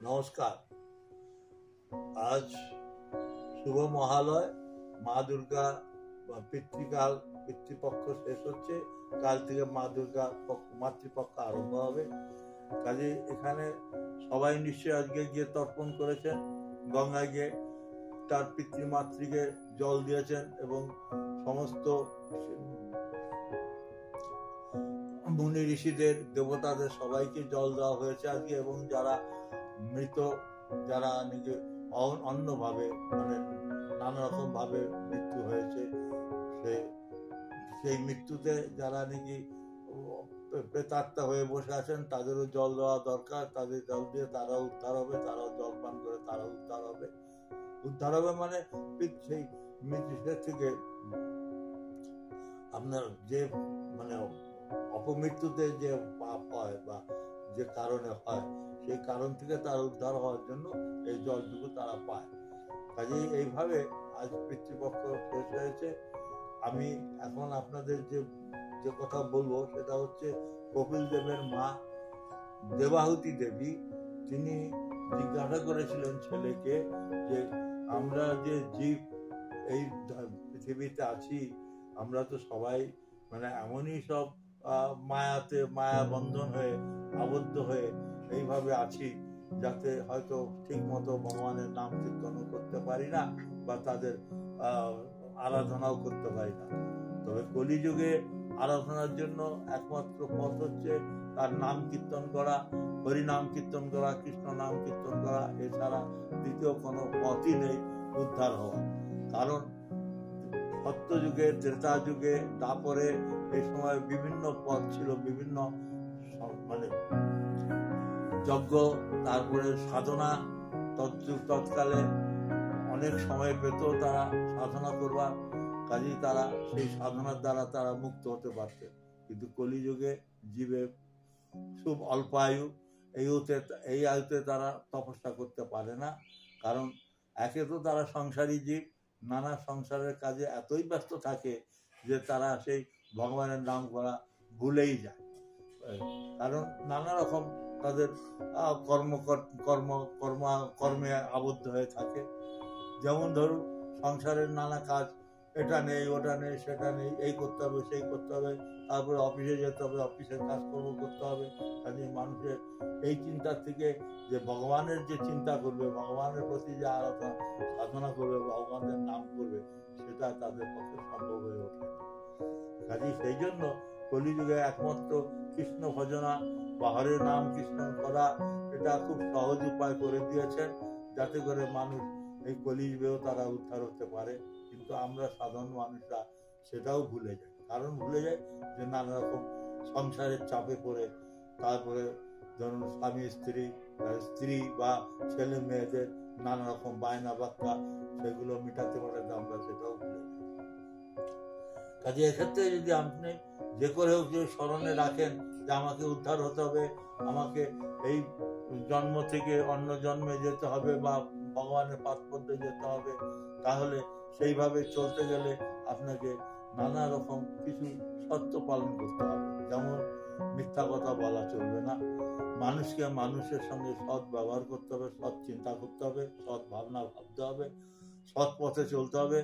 নমস্কার। আজ শুভ মহালয়। মা দুর্গা পিতৃকাল পিতৃপক্ষ শেষ হচ্ছে, কাল থেকে মা দুর্গা মাতৃপক্ষ আরম্ভ হবে। কাজে এখানে সবাই নিশ্চয়ই আজকে গিয়ে তর্পণ করেছেন, গঙ্গায় গিয়ে তার পিতৃমাতৃকে জল দিয়েছেন এবং সমস্ত মুনি ঋষিদের দেবতাদের সবাইকে জল দেওয়া হয়েছে আজকে। এবং যারা মৃত, যারা নিজে অন্যভাবে মানে নানা রকম ভাবে মৃত্যু হয়েছে, সেই মৃত্যুতে যারা নাকি প্রেতাত্মা হয়ে বসে আছেন তাদেরও জল দেওয়া দরকার। তাদের জল দিয়ে তারাও উদ্ধার হবে, তারাও জল পান করে তারাও উদ্ধার হবে। উদ্ধার হবে মানে সেই মৃত্যু থেকে আপনার যে মানে অপমৃত্যুতে যে পাপ হয় বা যে কারণে হয়, সেই কারণ থেকে তার উদ্ধার হওয়ার জন্য এই জলটুকু তারা পায়। কাজেই এইভাবে আজ পিতৃপক্ষ শেষ হয়েছে। আমি এখন আপনাদের যে কথা বলবো সেটা হচ্ছে কপিল দেবের মা দেবাহুতি দেবী। তিনি জিজ্ঞাসা করেছিলেন ছেলেকে যে আমরা যে জীব এই পৃথিবীতে আছি, আমরা তো সবাই মানে এমনই সব মায়া বন্ধন হয়ে আবদ্ধ হয়ে এইভাবে আছি, যাতে হয়তো ঠিক মতো ভগবানের নাম কীর্তনও করতে পারি না বা তাদের আরাধনাও করতে পারি না। তবে কলিযুগে আরাধনার জন্য একমাত্র পথ হচ্ছে তার নাম কীর্তন করা, হরি নাম কীর্তন করা, কৃষ্ণ নাম কীর্তন করা। এছাড়া দ্বিতীয় কোনো পথই নেই উদ্ধার হওয়া। কারণ সত্যযুগে, ত্রেতা যুগে, তারপরে এই সময় বিভিন্ন পথ ছিল, বিভিন্ন মানে যজ্ঞ, তারপরে সাধনা। তৎকালে অনেক সময় পেত তারা সাধনা করবার, কাজেই তারা সেই সাধনার দ্বারা তারা মুক্ত হতে পারতেন। কিন্তু কলিযুগে জীবে খুব অল্প আয়ু, এই আয়ুতে তারা তপস্যা করতে পারে না। কারণ একে তো তারা সংসারী জীব, নানা সংসারের কাজে এতই ব্যস্ত থাকে যে তারা সেই ভগবানের নাম করা ভুলেই যায়। কারণ নানা রকম তাদের কর্মে আবদ্ধ হয়ে থাকে। যেমন ধরুন সংসারের নানা কাজ, এটা নেই ওটা নেই সেটা নেই, এই করতে হবে সেই করতে হবে, তারপরে অফিসে যেতে হবে, অফিসের কাজকর্ম করতে হবে। কাজে মানুষের এই চিন্তার থেকে যে ভগবানের যে চিন্তা করবে, ভগবানের প্রতি যে আরাধনা সাধনা করবে, ভগবানের নাম করবে, সেটা তাদের পক্ষে সম্ভব হয়ে ওঠে। কাজে সেই জন্য কলিযুগে একমাত্র কৃষ্ণ ভজনা বা হরে নাম কীর্তন করা, এটা খুব সহজ উপায় করে দিয়েছেন, যাতে করে মানুষ এই কলিযুগেও তারা উদ্ধার হতে পারে। কিন্তু আমরা সাধারণ মানুষরা সেটাও ভুলে যাই। কারণ ভুলে যাই যে নানা রকম সংসারের চাপে পড়ে, তারপরে ধরুন স্বামী স্ত্রী বা ছেলে মেয়েদের নানা রকম বায়না বাক্কা, সেগুলো মেটাতে পারলে আমরা সেটাও ভুলে যাই। কাজে এক্ষেত্রে যদি আপনি যে করে হোক যে স্মরণে রাখেন যে আমাকে উদ্ধার হতে হবে, আমাকে এই জন্ম থেকে অন্য জন্মে যেতে হবে বা ভগবানের পাদপদ্মে যেতে হবে, তাহলে সেইভাবে চলতে গেলে আপনাকে নানা রকম কিছু শর্ত পালন করতে হবে। যেমন মিথ্যা কথা বলা চলবে না, মানুষকে মানুষের সঙ্গে সৎ ব্যবহার করতে হবে, সৎ চিন্তা করতে হবে, সৎ ভাবনা ভাবতে হবে, সৎ পথে চলতে হবে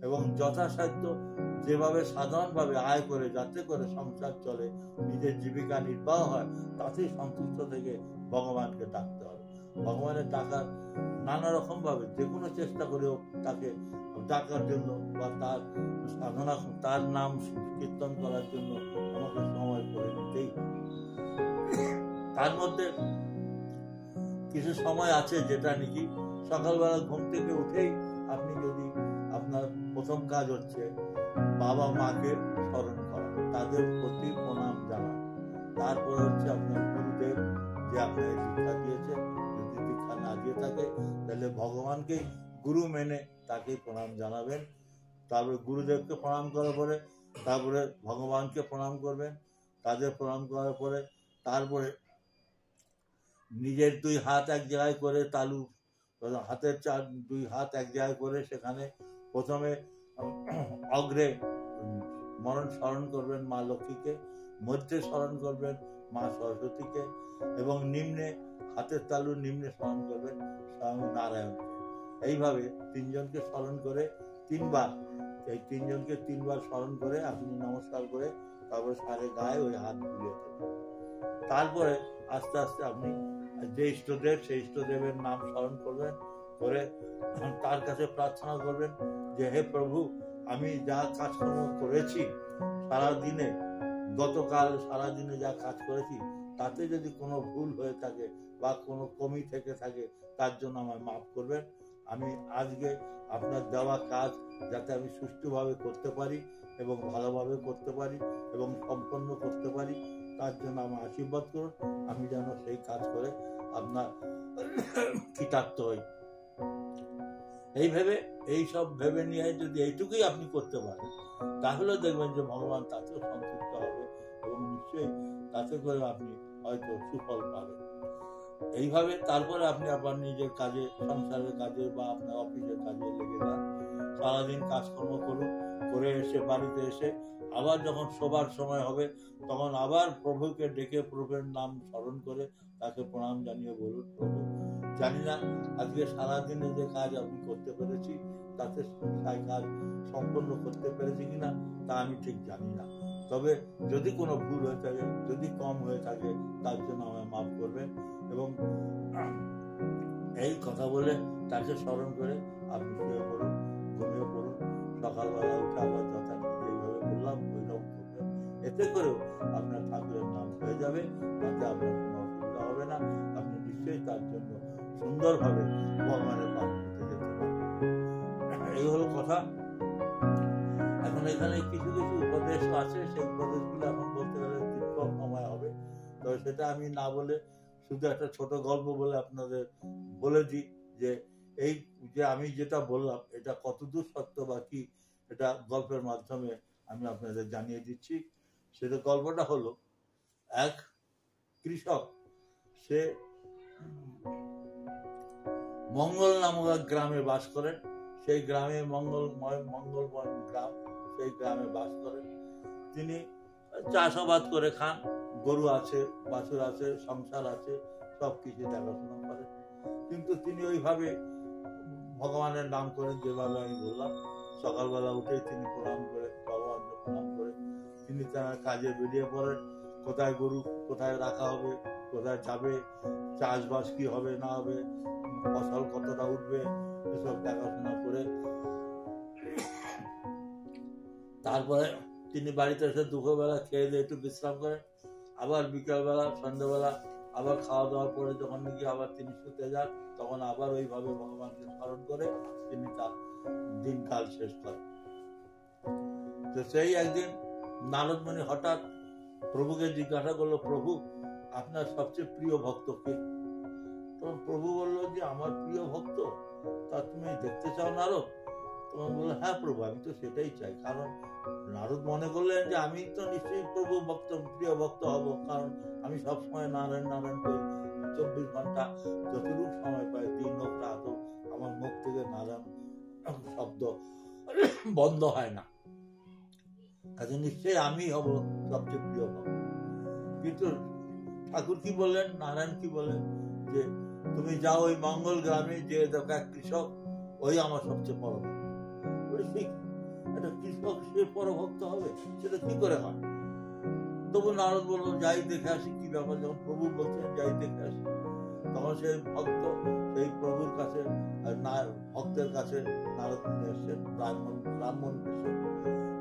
এবং যথাসাধ্য যেভাবে সাধারণভাবে আয় করে যাতে করে সংসার চলে, নিজের জীবিকা নির্বাহ হয়, তাতেই সন্তুষ্ট থেকে ভগবানকে ডাকতে হবে। ভগবানের ডাকার নানা রকম ভাবে যে কোনো চেষ্টা করেও তাকে ডাকার জন্য বা তার সাধনা, তার নাম কীর্তন করার জন্য আমাকে সময় করে নিতেই। তার মধ্যে কিছু সময় আছে যেটা নাকি সকালবেলা ঘুম থেকে উঠেই আপনি যদি আপনার প্রথম কাজ হচ্ছে বাবা মাকে স্মরণ করা, তাদের প্রতি প্রণাম জানান। তারপর হচ্ছে আপনার গুরুদেব যে আপনাকে দীক্ষা দিয়েছে, যদি দীক্ষা না দিয়ে থাকে তাহলে ভগবানকে গুরু মেনে তাকে প্রণাম জানাবেন। তারপরে গুরুদেবকে প্রণাম করার পরে তারপরে ভগবানকে প্রণাম করবেন। তাদের প্রণাম করার পরে তারপরে নিজের দুই হাত এক জায়গায় করে তালু, হাতের দুই হাত এক জায়গায় করে সেখানে প্রথমে অগ্রে স্মরণ করবেন মা লক্ষ্মীকে, মধ্যে স্মরণ করবেন মা সরস্বতীকে এবং নিম্নে হাতের তালুর নিম্নে স্মরণ করবেন স্বয়ং নারায়ণকে। এইভাবে তিনজনকে স্মরণ করে তিনবার, এই তিনজনকে তিনবার স্মরণ করে আপনি নমস্কার করে তারপরে সারে গায়ে ওই হাত বুলিয়ে দেবেন। তারপরে আস্তে আস্তে আপনি যে ইষ্টদেব সেই ইষ্টদেবের নাম স্মরণ করবেন, করে তার কাছে প্রার্থনা করবেন যে হে প্রভু, আমি যা কাজকর্ম করেছি সারাদিনে, গতকাল সারাদিনে যা কাজ করেছি তাতে যদি কোনো ভুল হয়ে থাকে বা কোনো কমি থেকে থাকে তার জন্য আমায় মাফ করবেন। আমি আজকে আপনার দেওয়া কাজ যাতে আমি সুষ্ঠুভাবে করতে পারি এবং ভালোভাবে করতে পারি এবং সম্পন্ন করতে পারি, তার জন্য আমার আশীর্বাদ করুন। আমি যেন সেই কাজ করে আপনার কৃতার্থ হই। এই ভেবে, এই সব ভেবে নিয়ে যদি এইটুকুই আপনি করতে পারেন, তাহলে দেখবেন যে ভগবান তাতেও সন্তুষ্ট হবে এবং নিশ্চয়ই তাতে করে আপনি হয়তো সুফল পাবেন। এইভাবে তারপরে আপনি আপনার নিজের কাজে, সংসারের কাজে বা আপনার অফিসের কাজে লেগে যান। সারাদিন কাজকর্ম করুন, করে এসে বাড়িতে এসে আবার যখন শোবার সময় হবে তখন আবার প্রভুকে ডেকে প্রভুর নাম স্মরণ করে তাকে প্রণাম জানিয়ে বলুন, প্রভু জানি না আজকে সারাদিনে যে কাজ আমি করতে পেরেছি তাতে সেই কাজ সম্পন্ন করতে পেরেছি কিনা তা আমি ঠিক জানি না, তবে যদি কোনো ভুল হয়ে থাকে, যদি কম হয়ে থাকে তার জন্য আমায় মাফ করবেন। এবং এই কথা বলে তাকে স্মরণ করে আপনি শুয়ে পড়ুন, ঘুমিয়ে পড়ুন। সকালবেলা উঠে আবার যথারীতি যেইভাবে বললাম ওইরকম করবেন। এতে করেও আপনার ঠাকুরের নাম হয়ে যাবে, তাতে আপনার কোনো অসুবিধা হবে না। আপনি নিশ্চয়ই তার জন্য সুন্দরভাবে ভগবানের পাঠ করতে যেতে পারবেন। এই হলো কথা। এখন এখানে কিছু কিছু উপদেশ আছে, সেই উপদেশগুলো এখন বলতে গেলে দীর্ঘ সময় হবে, তবে সেটা আমি না বলে শুধু একটা ছোট গল্প বলে আপনাদের বলে দিই যে এই যে আমি যেটা বললাম এটা কতদূর সত্য বা কি, এটা গল্পের মাধ্যমে আমি আপনাদের জানিয়ে দিচ্ছি। সেটা গল্পটা হলো, এক কৃষক, সে মঙ্গল নামক এক গ্রামে বাস করেন। সেই গ্রামে মঙ্গলময় গ্রাম, সেই গ্রামে বাস করেন। তিনি চাষাবাদ করে খান, গরু আছে, বাছুর আছে, সংসার আছে, সবকিছু দেখাশোনা করেন। কিন্তু তিনি ওইভাবে ভগবানের নাম করেন যেভাবে আমি বললাম। সকালবেলা উঠে তিনি প্রণাম করে, ভগবানকে প্রণাম করে তিনি তার কাজে বেরিয়ে পড়েন। কোথায় গরু কোথায় রাখা হবে, কোথায় যাবে, চাষবাস কি হবে না হবে, ফসল কতটা উঠবে, এসব দেখাশোনা করে তারপরে তিনি বাড়িতে এসে দুপুরবেলা খেয়ে দিয়ে একটু বিশ্রাম করেন। আবার বিকালবেলা, সন্ধ্যাবেলা আবার খাওয়া দাওয়ার পরে যখন নাকি আবার তিনি শুতে যান, তখন আবার ওইভাবে ভগবানকে স্মরণ করে তিনি তার দিনকাল শেষ করেন। তো সেই একদিন নারদমুনি হঠাৎ প্রভুকে জিজ্ঞাসা করলো, প্রভু আপনার সবচেয়ে প্রিয় ভক্ত কে? তখন প্রভু বললো যে আমার প্রিয় ভক্ত তা তুমি দেখতে চাও নারদ? তখন বললো, হ্যাঁ প্রভু, আমি তো সেটাই চাই। কারণ নারদ মনে করলেন যে আমি তো নিশ্চয়ই প্রভু ভক্ত, প্রিয় ভক্ত হব, কারণ আমি সবসময় নারায়ণ নারায়ণ করি। 24 ঘন্টা যতটুকু সময় পাই, দিন হোক রাত হোক, আমার মুখ থেকে নারায়ণ শব্দ বন্ধ হয় না, কাজে নিশ্চয়ই আমি হব সবচেয়ে প্রিয় ভক্ত। কিন্তু ঠাকুর কি বললেন, নারায়ণ কি বললেন, যে তুমি যাও ওই মঙ্গল গ্রামে, যে দেখো এক কৃষক, ওই আমার সবচেয়ে বড় ভক্ত। একটা কৃষক সে পরভক্ত হবে, সেটা কি করে হয়? তবু নারদ বললো, যাই দেখে আসি কি ব্যাপার। যখন প্রভু বলছেন যাই দেখে আসি, তখন সেই ভক্ত সেই প্রভুর কাছে, ভক্তের কাছে নারদ নিয়ে এসছেন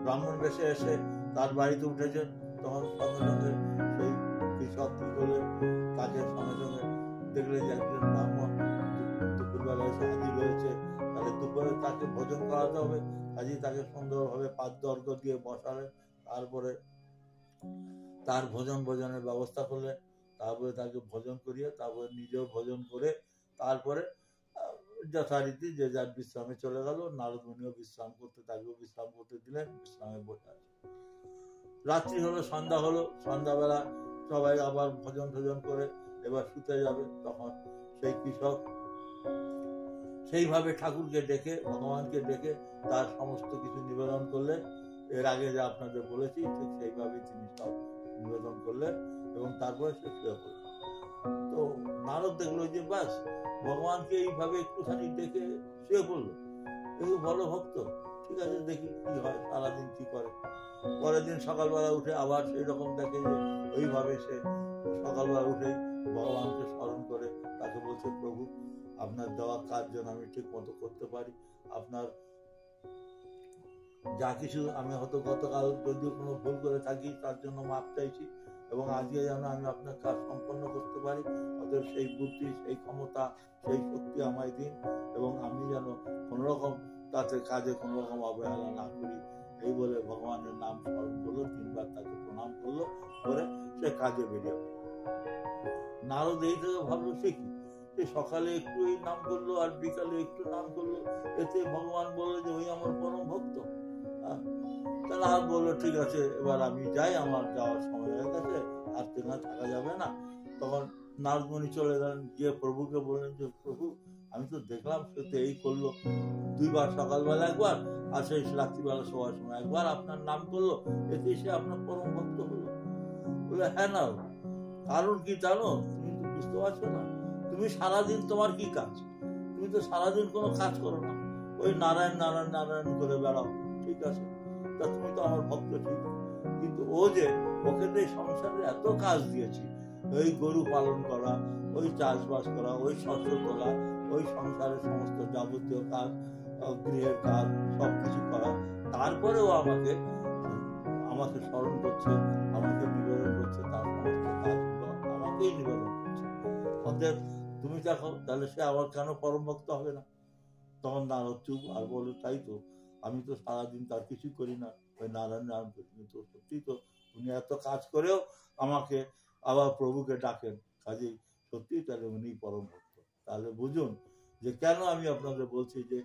ব্রাহ্মণ বেশে এসে তার বাড়িতে উঠেছেন। তখন সঙ্গে সঙ্গে সেই কৃষক কি করলে, কাজের সঙ্গে সঙ্গে দেখলেন যে একজন ব্রাহ্মণ দুপুরবেলা এসে হাজির হয়েছে, তাহলে দুপুরে তাকে ভোজন করাতে হবে। কাজে তাকে সুন্দরভাবে পাদ্য অর্ঘ্য দিয়ে বসালেন, তারপরে তার ভোজনের ব্যবস্থা করলেন, তারপরে তাকে ভোজন করিয়ে তারপরে নিজেও ভোজন করে তারপরে যথারীতি যে যার বিশ্রামে চলে গেল। নারদমুনিও বিশ্রাম করতে, তাকেও বিশ্রাম করতে দিলেন, বিশ্রামে বসে আছে। রাত্রি হলো, সন্ধ্যা হলো, সন্ধ্যাবেলা সবাই আবার ভোজন করে এবার শুতে যাবে। তখন সেই কৃষক সেইভাবে ঠাকুরকে ডেকে, ভগবানকে ডেকে তার সমস্ত কিছু নিবেদন করলেন। এর আগে যা আপনাদের বলেছি ঠিক সেইভাবে তিনি সব নিবেদন করলেন এবং তারপরে সে শুয়ে পড়লেন। তো নারদ দেখলো যে বাস ভগবানকে এইভাবে একটুখানি দেখে শুয়ে পড়লো, একটু ভালো ভক্ত, ঠিক আছে দেখি কি হয়, সারাদিন কি করে। পরের দিন সকালবেলা উঠে আবার সেই রকম দেখে যে ওইভাবে সে সকালবেলা উঠে ভগবানকে স্মরণ করে তাকে বলছে, প্রভু আপনার দেওয়া কাজ যেন আমি ঠিক মতো করতে পারি, আপনার যা কিছু আমি হয়তো গতকাল যদিও কোনো ভুল করে থাকি তার জন্য মাপ চাইছি, এবং আজকে যেন আমি আপনার কাজ সম্পন্ন করতে পারি, অতএব সেই বুদ্ধি, সেই ক্ষমতা, সেই শক্তি আমায় দিন, এবং আমি যেন কোনোরকম তাতে কাজে কোনো রকম অবহেলা না করি। এই বলে ভগবানের নাম স্মরণ করলো, 3 বার তাকে প্রণাম করলো, করে সে কাজে বেরিয়ে পড়ল। নারদ এই থেকে ভাবলো সে কি, সে সকালে একটু এই নাম করলো আর বিকালে একটু নাম করলো, এতে ভগবান বললো যে ওই আমার পরম ভক্ত। নারদ বললো ঠিক আছে এবার আমি যাই, আমার যাওয়ার সময় হয়ে গেছে, আর থাকা যাবে না। তখন নারদ মুনি চলে গেলেন, গিয়ে প্রভুকে বললেন যে প্রভু আমি তো দেখলাম সে তো এই করলো, 2 বার সকালবেলা একবার আর সেই রাত্রিবেলা শোয়ার সময় একবার আপনার নাম করলো, এতে সে আপনার পরম ভক্ত হলো। বলে হ্যাঁ না, কারণ কি জানো, তুমি তো বুঝতে পারছো না, তুমি সারাদিন তোমার কি কাজ, তুমি তো সারাদিন কোনো কাজ করো না, ওই নারায়ণ নারায়ণ নারায়ণ করে বেড়াও, ঠিক আছে, তা তুমি তো আমার ভক্ত ঠিক, কিন্তু ও যে ওকে তো এই সংসারে এত কাজ দিয়েছি, ওই গরু পালন করা, ওই চাষবাস করা, ওই শস্য তোলা, ওই সংসারের সমস্ত যাবতীয় কাজ, গৃহের কাজ সবকিছু করা, তারপরেও আমাকে স্মরণ করছে, আমাকে নিবেদন করছে, তার সমস্ত কাজগুলো আমাকেই নিবেদন করছে, অতএব তুমি দেখো তাহলে সে আবার কেন পরম ভক্ত হবে না। তখন নারদ চুপ আর বলল তাই তো, আমি তো সারাদিন তার কিছু করি না, ওই নারায়ণ নাম করি, কিন্তু সত্যি তো উনি এত কাজ করেও আমাকে আবার প্রভুকে ডাকেন, কাজেই সত্যি তাহলে উনি পরম ভক্ত। তাহলে বুঝুন যে কেন আমি আপনাদের বলছি যে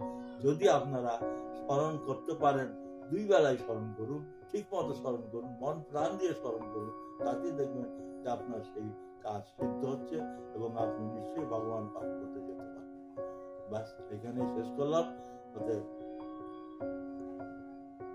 যদি আপনারা স্মরণ করতে পারেন, 2 বেলায় স্মরণ করুন, ঠিক মতো স্মরণ করুন, মন প্রাণ দিয়ে স্মরণ করুন, তাতেই দেখবেন যে আপনার সেই কাজ সিদ্ধ হচ্ছে এবং আপনি নিশ্চয়ই ভগবান পাপ করতে যেতে পারেন। ব্যাস এখানেই শেষ করলাম।